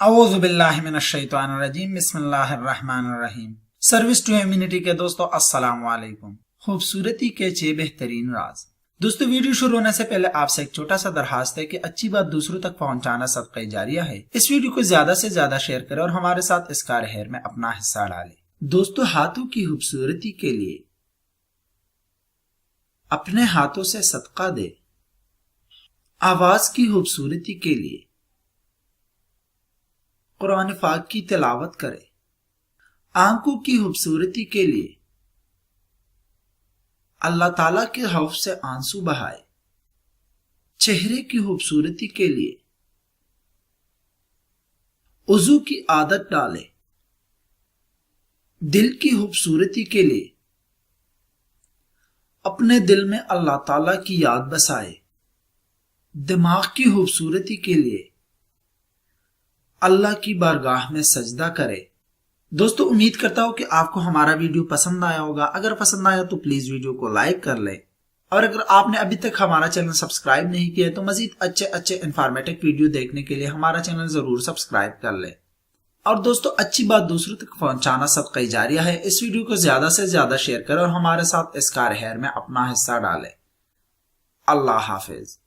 اعوذ باللہ من الشیطان الرجیم، بسم اللہ الرحمن الرحیم۔ سروس ٹو ہیومینٹی کے دوستو السلام علیکم۔ خوبصورتی کے 6 بہترین راز۔ دوستو ویڈیو شروع ہونے سے پہلے آپ سے ایک چھوٹا سا درخواست ہے کہ اچھی بات دوسروں تک پہنچانا صدقہ جاریہ ہے۔ اس ویڈیو کو زیادہ سے زیادہ شیئر کریں اور ہمارے ساتھ اس کار خیر میں اپنا حصہ ڈالیں۔ دوستو ہاتھوں کی خوبصورتی کے لیے اپنے ہاتھوں سے صدقہ دے۔ آواز کی خوبصورتی کے لیے قرآن پاک کی تلاوت کرے۔ آنکھوں کی خوبصورتی کے لیے اللہ تعالیٰ کے خوف سے آنسو بہائے۔ چہرے کی خوبصورتی کے لیے وضو کی عادت ڈالے۔ دل کی خوبصورتی کے لیے اپنے دل میں اللہ تعالیٰ کی یاد بسائے۔ دماغ کی خوبصورتی کے لیے اللہ کی بارگاہ میں سجدہ کرے۔ دوستو امید کرتا ہوں کہ آپ کو ہمارا ویڈیو پسند آیا ہوگا۔ اگر پسند آیا تو پلیز ویڈیو کو لائک کر لیں، اور اگر آپ نے ابھی تک ہمارا چینل سبسکرائب نہیں کیا تو مزید اچھے انفارمیٹو ویڈیو دیکھنے کے لیے ہمارا چینل ضرور سبسکرائب کر لیں۔ اور دوستو اچھی بات دوسروں تک پہنچانا صدقہ جاریہ ہے۔ اس ویڈیو کو زیادہ سے زیادہ شیئر کریں اور ہمارے ساتھ اس کار خیر میں اپنا حصہ ڈالیں۔ اللہ حافظ۔